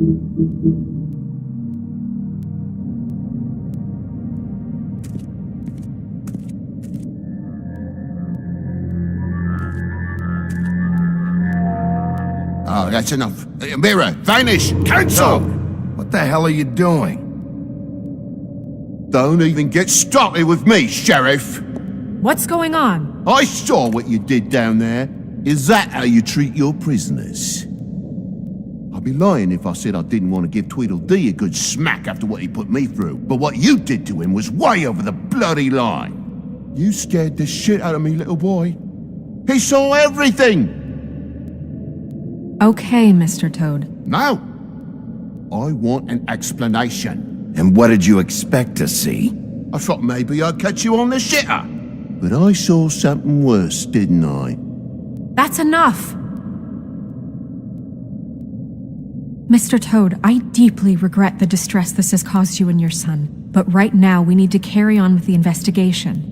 Oh, that's enough. Mirror, vanish, cancel! What the hell are you doing? Don't even get started with me, Sheriff. What's going on? I saw what you did down there. Is that how you treat your prisoners? I'd be lying if I said I didn't want to give Tweedledee a good smack after what he put me through. But what you did to him was way over the bloody line. You scared the shit out of me, little boy. He saw everything! Okay, Mr. Toad. Now, I want an explanation. And what did you expect to see? I thought maybe I'd catch you on the shitter. But I saw something worse, didn't I? That's enough! Mr. Toad, I deeply regret the distress this has caused you and your son. But right now, we need to carry on with the investigation.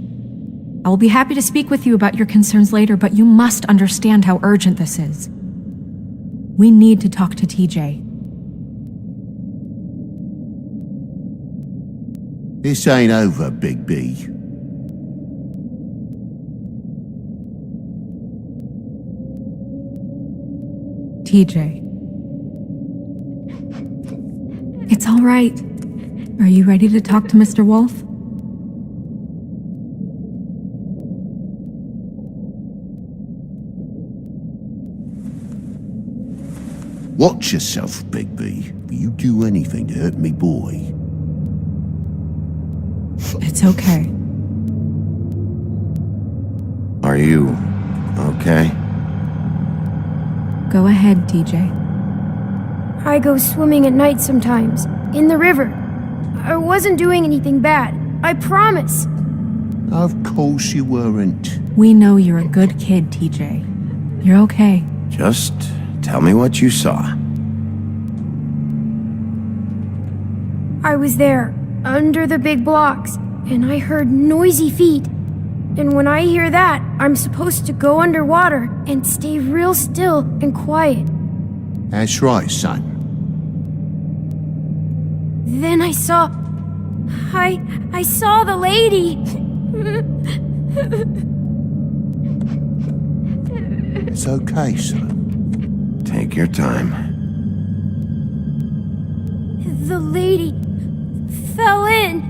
I will be happy to speak with you about your concerns later, but you must understand how urgent this is. We need to talk to TJ. This ain't over, Big B. TJ. It's all right. Are you ready to talk to Mr. Wolf? Watch yourself, Big B. You do anything to hurt me, boy. It's okay. Are you okay? Go ahead, TJ. I go swimming at night sometimes, in the river. I wasn't doing anything bad, I promise. Of course you weren't. We know you're a good kid, TJ. You're okay. Just tell me what you saw. I was there, under the big blocks, and I heard noisy feet. And when I hear that, I'm supposed to go underwater and stay real still and quiet. That's right, son. Then I saw the lady. It's okay, son. Take your time. The lady fell in.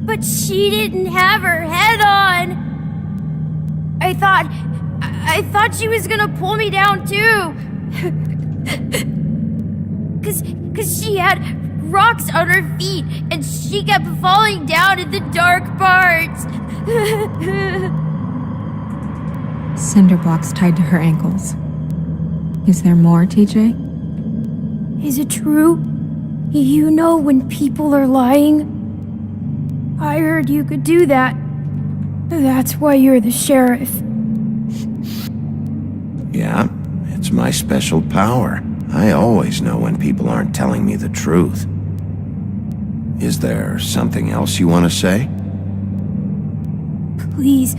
But she didn't have her head on. I thought she was gonna pull me down too. Cause she had rocks on her feet and she kept falling down in the dark parts. Cinder blocks tied to her ankles. Is there more, TJ? Is it true? You know when people are lying? I heard you could do that. That's why you're the sheriff. Yeah, it's my special power. I always know when people aren't telling me the truth. Is there something else you want to say? Please,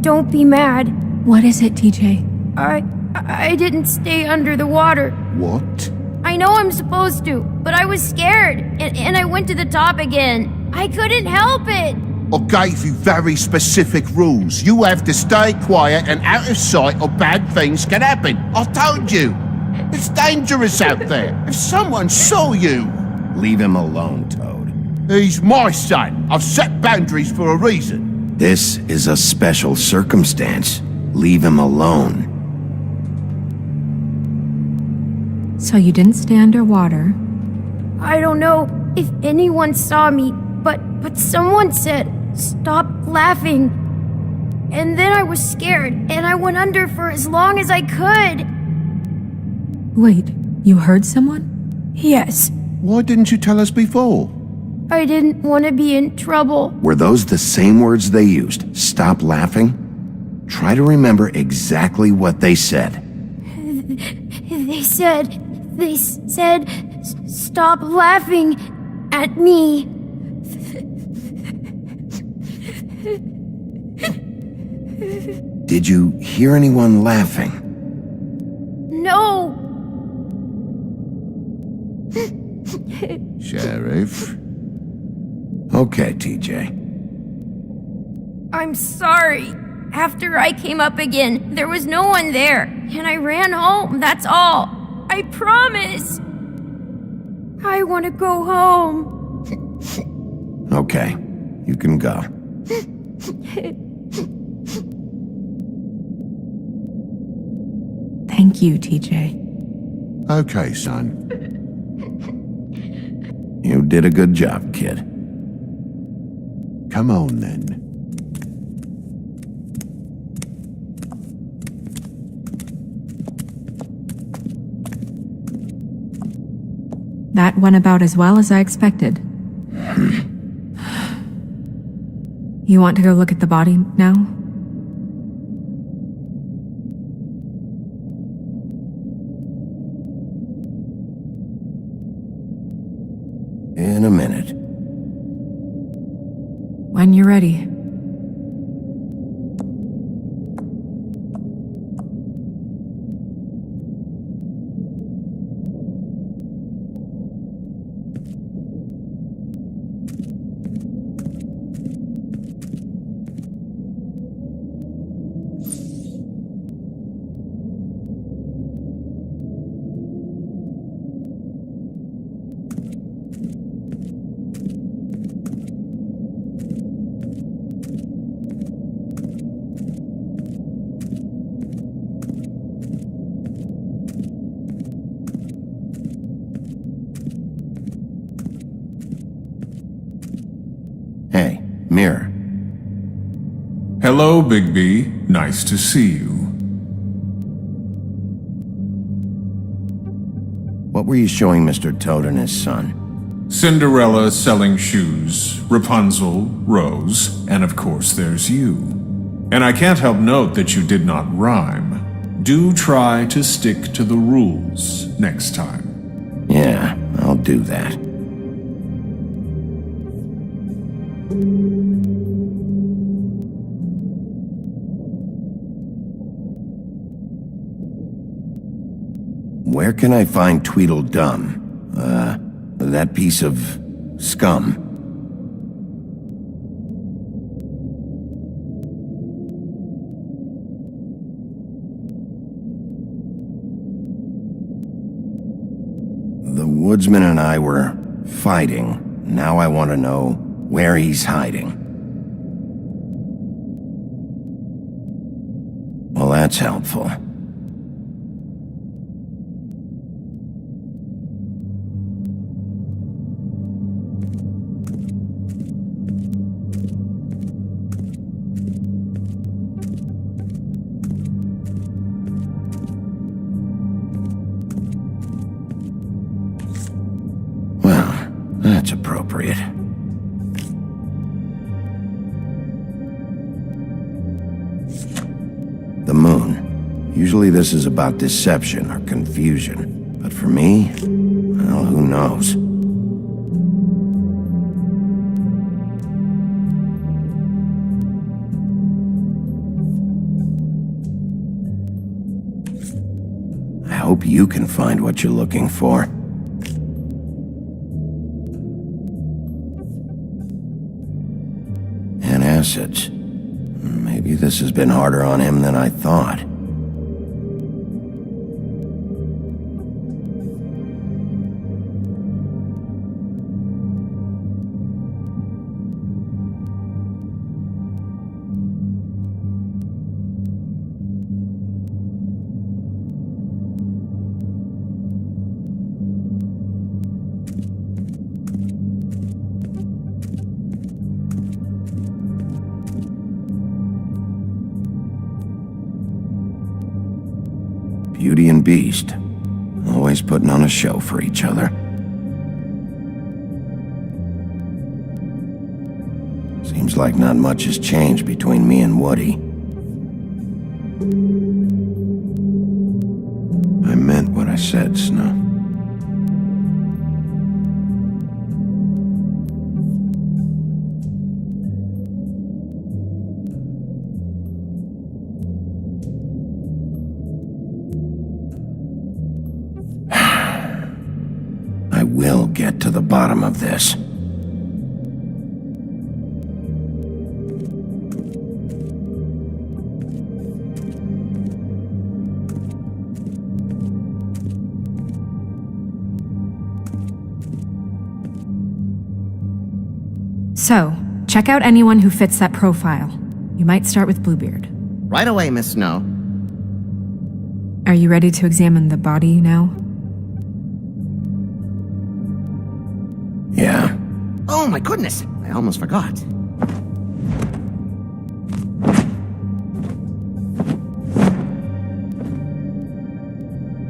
don't be mad. What is it, TJ? I didn't stay under the water. What? I know I'm supposed to, but I was scared, and I went to the top again. I couldn't help it. I gave you very specific rules. You have to stay quiet and out of sight or bad things can happen. I told you. It's dangerous out there. If someone saw you... Leave him alone, Toad. He's my son. I've set boundaries for a reason. This is a special circumstance. Leave him alone. So you didn't stay underwater? I don't know if anyone saw me, but someone said, "Stop laughing." And then I was scared, and I went under for as long as I could. Wait, you heard someone? Yes, Why didn't you tell us before? I didn't want to be in trouble. Were those the same words they used? Stop laughing? Try to remember exactly what they said. They said, "Stop laughing at me." Did you hear anyone laughing? No. Sheriff? Okay, TJ. I'm sorry. After I came up again, there was no one there, and I ran home, that's all. I promise. I want to go home. Okay, you can go. Thank you, TJ. Okay, son. You did a good job, kid. Come on, then. That went about as well as I expected. You want to go look at the body now? In a minute. When you're ready. Hey, Mirror. Hello, Bigby. Nice to see you. What were you showing Mr. Toad and his son? Cinderella selling shoes, Rapunzel, Rose, and of course there's you. And I can't help note that you did not rhyme. Do try to stick to the rules next time. Yeah, I'll do that. Where can I find Tweedledum? That piece of scum. The woodsman and I were fighting. Now I want to know where he's hiding. Well, that's helpful. Well, that's appropriate. The moon. Usually this is about deception or confusion. But for me, well, who knows? I hope you can find what you're looking for. Acids. Maybe this has been harder on him than I thought. Beauty and Beast. Always putting on a show for each other. Seems like not much has changed between me and Woody. I meant what I said, Snow. I will get to the bottom of this. So, check out anyone who fits that profile. You might start with Bluebeard. Right away, Miss Snow. Are you ready to examine the body now? Yeah. Oh my goodness! I almost forgot.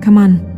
Come on.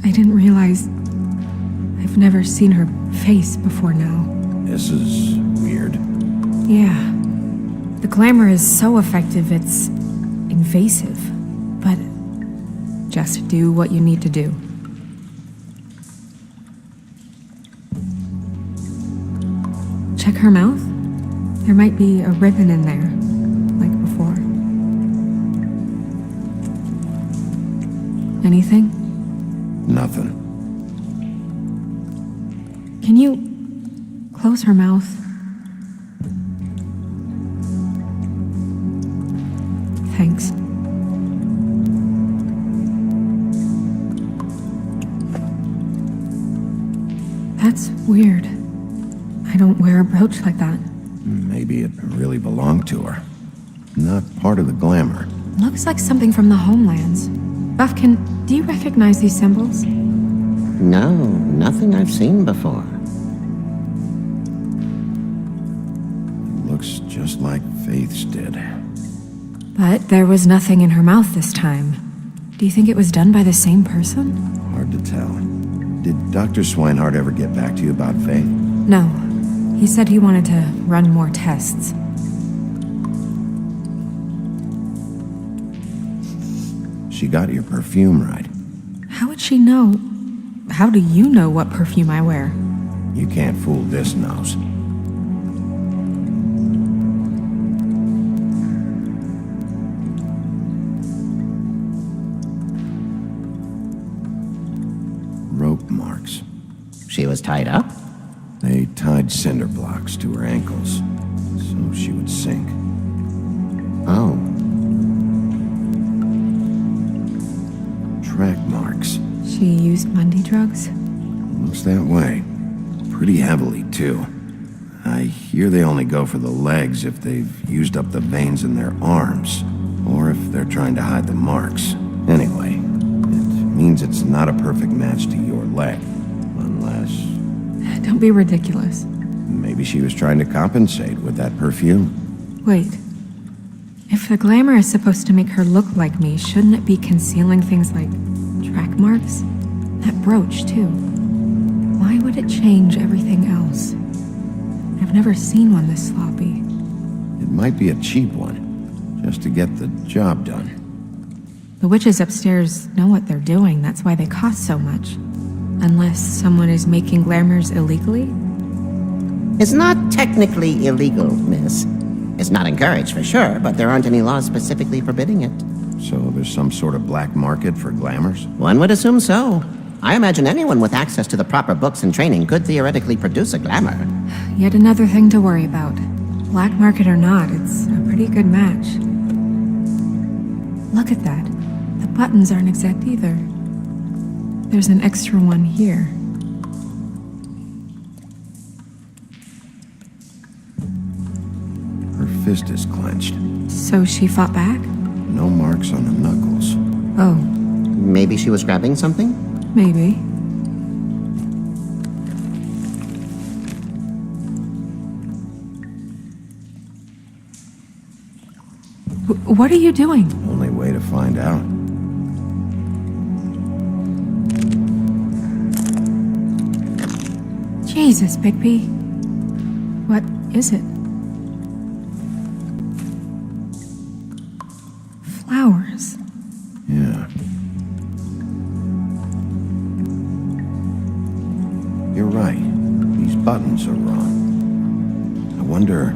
I didn't realize I've never seen her face before now. This is weird. Yeah. The glamour is so effective, it's invasive. But just do what you need to do. Check her mouth. There might be a ribbon in there, like before. Anything? Nothing. Can you close her mouth? Thanks. That's weird. I don't wear a brooch like that. Maybe it really belonged to her. Not part of the glamour. Looks like something from the homelands. Buffkin, do you recognize these symbols? No, nothing I've seen before. Looks just like Faith's did. But there was nothing in her mouth this time. Do you think it was done by the same person? Hard to tell. Did Dr. Swinehart ever get back to you about Faith? No. He said he wanted to run more tests. She got your perfume right. How would she know? How do you know what perfume I wear? You can't fool this nose. Rope marks. She was tied up? They tied cinder blocks to her ankles, so she would sink. Oh. Track marks. She used Mundy drugs? Looks that way. Pretty heavily, too. I hear they only go for the legs if they've used up the veins in their arms, or if they're trying to hide the marks. Anyway, it means it's not a perfect match to your leg, unless... Don't be ridiculous. Maybe she was trying to compensate with that perfume. Wait. If the glamour is supposed to make her look like me, shouldn't it be concealing things like track marks? That brooch, too. Why would it change everything else? I've never seen one this sloppy. It might be a cheap one, just to get the job done. The witches upstairs know what they're doing, that's why they cost so much. Unless someone is making glamours illegally? It's not technically illegal, miss. It's not encouraged for sure, but there aren't any laws specifically forbidding it. So there's some sort of black market for glamours? One would assume so. I imagine anyone with access to the proper books and training could theoretically produce a glamour. Yet another thing to worry about. Black market or not, it's a pretty good match. Look at that. The buttons aren't exact either. There's an extra one here. Her fist is clenched. So she fought back? No marks on the knuckles. Oh, Maybe she was grabbing something? maybe. What are you doing? Only way to find out. Jesus, Bigby. What is it? Flowers. Yeah. You're right. These buttons are wrong. I wonder...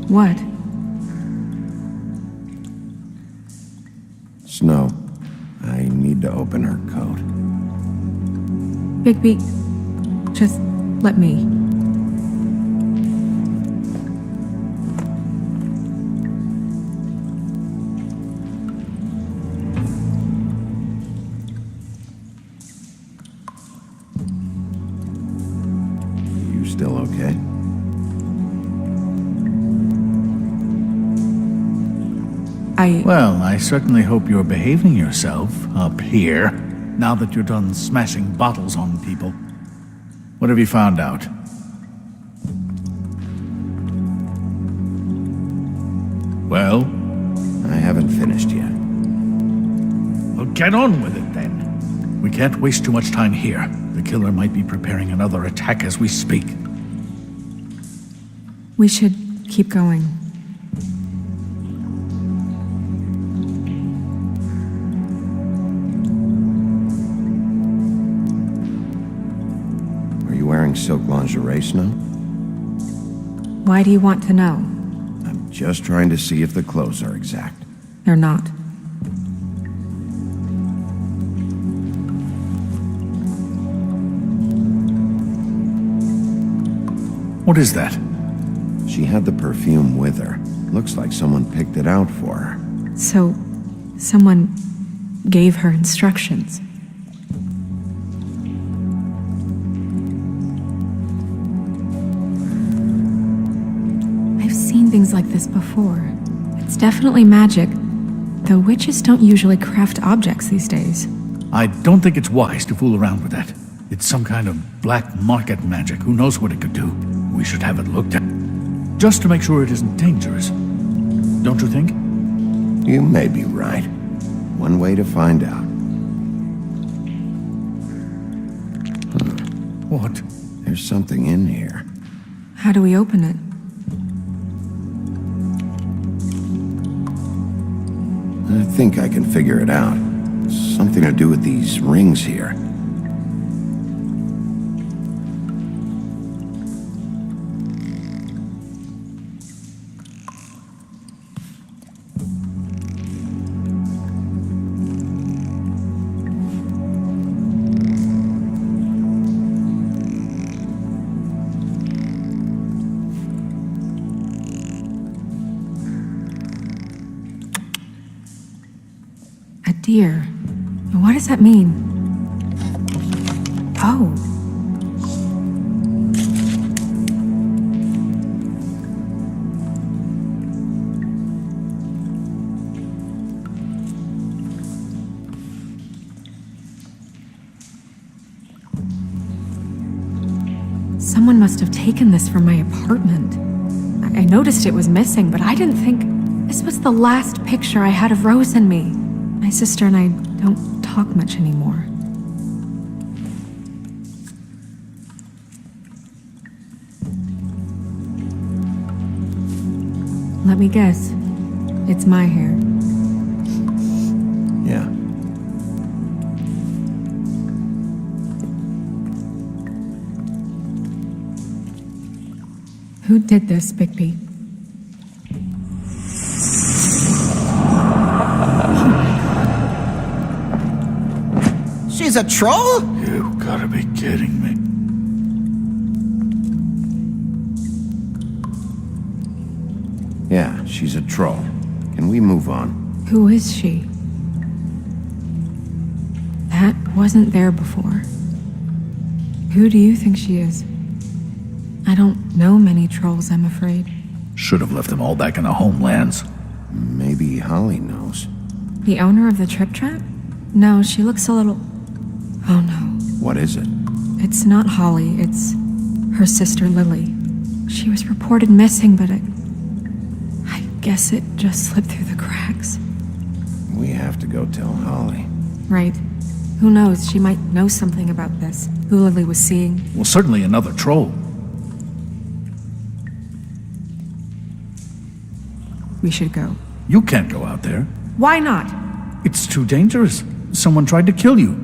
What? Snow, I need to open her coat. Bigby, just let me. You still okay? Well, I certainly hope you're behaving yourself up here, now that you're done smashing bottles on people. What have you found out? Well? I haven't finished yet. Well, get on with it then. We can't waste too much time here. The killer might be preparing another attack as we speak. We should keep going. Are you wearing silk lingerie, Snow? Why do you want to know? I'm just trying to see if the clothes are exact. They're not. What is that? She had the perfume with her. Looks like someone picked it out for her. So, someone gave her instructions. I've seen things like this before. It's definitely magic, though witches don't usually craft objects these days. I don't think it's wise to fool around with that. It's some kind of black market magic. Who knows what it could do? We should have it looked at. Just to make sure it isn't dangerous. Don't you think? You may be right. One way to find out. What? There's something in here. How do we open it? I think I can figure it out. Something to do with these rings here. A deer. What does that mean? Oh. Someone must have taken this from my apartment. I noticed it was missing, but I didn't think this was the last picture I had of Rose and me. My sister and I don't talk much anymore. Let me guess. It's my hair. Yeah. Who did this, Bigby? She's a troll? You gotta be kidding me. Yeah, she's a troll. Can we move on? Who is she? That wasn't there before. Who do you think she is? I don't know many trolls, I'm afraid. Should have left them all back in the homelands. Maybe Holly knows. The owner of the Trip Trap? No, she looks a little... Oh no. What is it? It's not Holly, it's her sister Lily. She was reported missing, but I guess it just slipped through the cracks. We have to go tell Holly. Right. Who knows, she might know something about this. Who Lily was seeing. Well, certainly another troll. We should go. You can't go out there. Why not? It's too dangerous. Someone tried to kill you.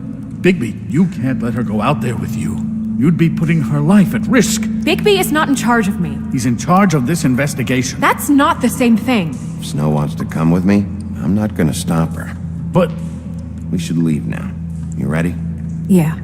Bigby, you can't let her go out there with you. You'd be putting her life at risk. Bigby is not in charge of me. He's in charge of this investigation. That's not the same thing. If Snow wants to come with me, I'm not gonna stop her. But We should leave now. You ready? Yeah.